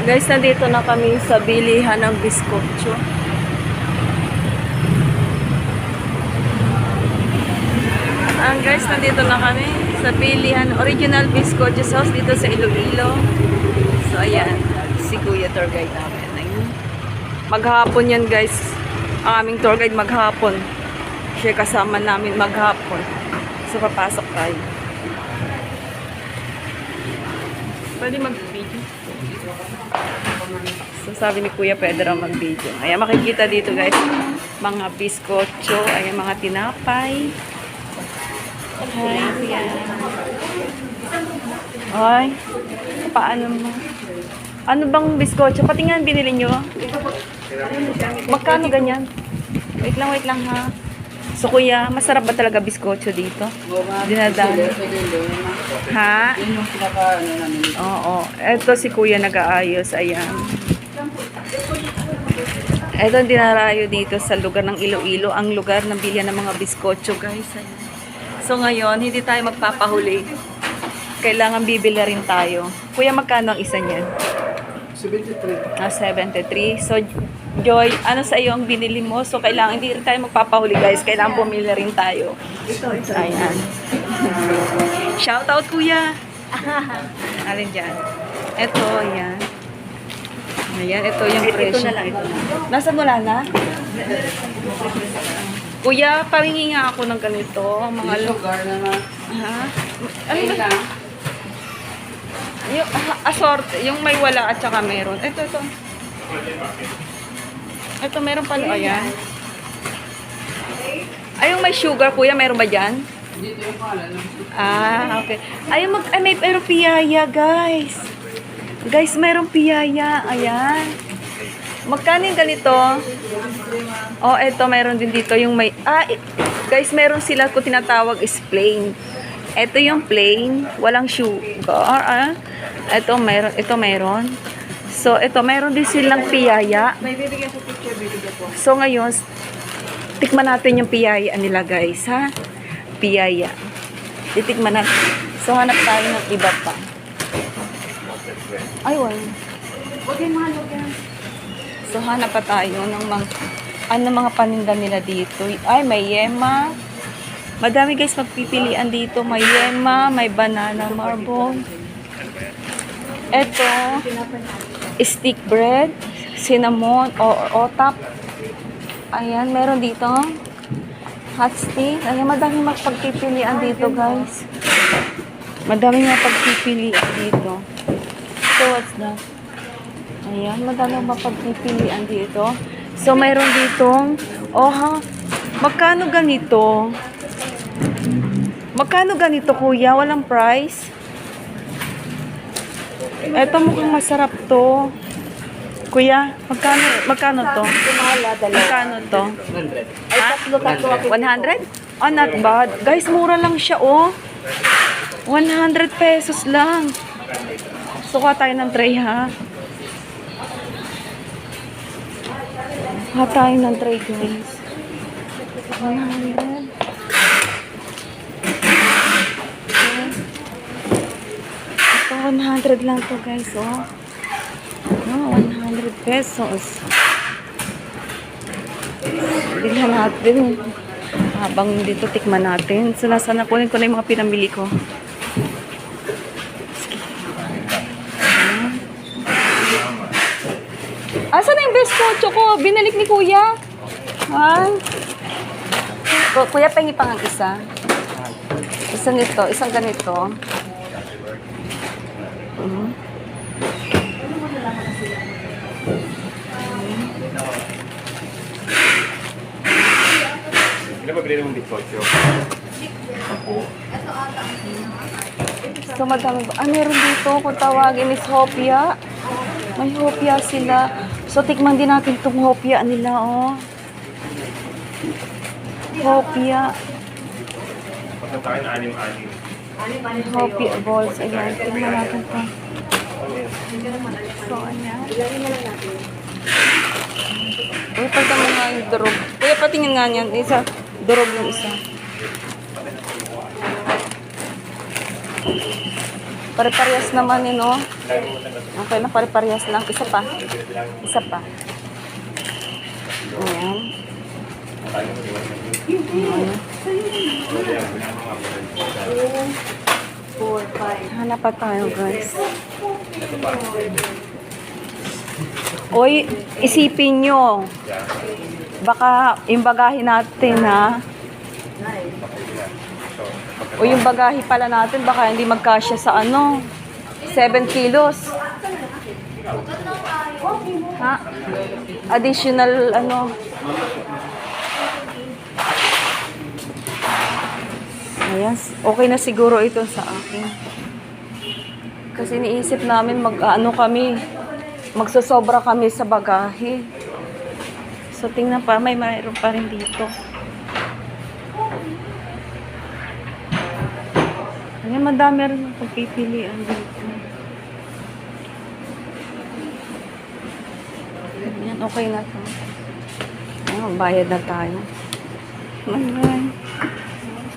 Guys, nandito na kami sa bilihan ng biskotso. Guys, nandito na kami sa bilihan. Original Biskotso House dito sa Iloilo. So, ayan. Si Kuya tour guide namin. Ayun. Maghapon yan, guys. Ang aming tour guide maghapon. Siya kasama namin maghapon. So, papasok tayo. Pwede mag-video. So, sabi ni Kuya, pwede raw mag-video. Ayan, makikita dito, guys. Mga biskotso. Ayan, mga tinapay. Hi, Kuya. Ay, paano mo? Ano bang biskotso? Pati nga binili nyo? Magkano ganyan? Wait lang ha. So, Kuya, masarap ba talaga biskotso dito? Dinadaan. Ha? Oo. Ito si Kuya nag-aayos. Ayan. Ito ang dinarayo dito sa lugar ng Iloilo. Ang lugar ng bilihan ng mga biskotso, guys. Ayan. So, ngayon, hindi tayo magpapahuli. Kailangan bibili rin tayo. Kuya, magkano ang isa niyan? 73. 73. So, Joy, ano sa iyo ang binili mo? So, kailangan, hindi rin tayo magpapahuli, guys. Kailangan bumili rin tayo. Ito. Ayan. Shout out, Kuya. Alin dyan? Ito, ayan. Ayan, ito yung presyo. Ito na lang. Nasaan wala na? Kuya, paringi nga ako ng ganito. Mga lugar na na. Ha? Ano ba? Yung asort, yung may wala at saka meron. Ito. Ito, meron pala. Ayan. Ay, yung may sugar, Kuya, meron ba dyan? Dito yung pangalan. Okay. Ay, may pero piyaya, guys. Guys, merong piyaya. Ayan. Magkano yung ganito? Oh, eto, meron din dito yung may... guys, meron sila kung tinatawag is plain. Ito yung plain, walang sugar. Ito, meron. Ito, meron. So, ito, meron din silang piyaya. May bibigyan ko picture, bibigyan ko. So, ngayon, tikman natin yung piyaya nila, guys, ha? Piyaya. Titikman natin. So, hanap tayo ng iba pa. Ay, wala. Okay, mahal yan. So, hanap pa tayo ng mga paninda nila dito. Ay, may yema. Madami, guys, magpipilian dito. May yema, may banana marble. Ito, stick bread, cinnamon, or otap. Ayan, meron dito. Hot stick. Ayan, madami magpagpipilian dito, guys. Madami magpagpipilian dito. So, what's that? Ayan, madami mapagpipilian dito. So, mayroon ditong, magkano ganito? Magkano ganito, Kuya? Walang price? Eto, mukhang masarap to. Kuya, magkano to? Magkano to? 100. Ha? 100? Oh, not bad. Guys, mura lang siya, oh. 100 pesos lang. Suka tayo ng tray, ha? Tayo ng tray, guys. 100. Ito, 100 lang to, guys, oh. 100 pesos. Bilhan natin. Habang dito, tikman natin. So, nasa nakunin ko na yung mga pinamili ko. Asan na yung biskotso ko? Binalik ni Kuya. Ay. Kuya, pengi pang ang isa. Isa nito, isang ganito. Ilan ba bilhin mong biskotso? So, madami ba? Meron dito kung tawagin is hopia. May hopia sila. So, tikman din natin itong hopia nila, oh. Hopia. Punta tayo na 6-6. Hopia balls. Ayan, tikman natin ito. So, ayan. Uy, pagka mo nga yung durog. Kuya, patingin nga niyan. Isa, durog yung isa. Pare-parehas naman yun, no? Okay na, pare-parehas lang. Isa pa. Isa pa. Ayan. Ayan. 4, 5. Hanap pa tayo, guys. Uy, isipin nyo. Baka yung bagahe natin, ha? O yung bagahe pala natin, baka hindi magkasya sa 7 kilos. Ha? Additional, Ayan, okay na siguro ito sa akin. Kasi iniisip namin magsosobra kami sa bagahe. So, tingnan pa, mayroon pa rin dito. Ayan, madami rin ang pagpipilian dito. Ayan, okay na to. Ayan, bayad na tayo. Ayan.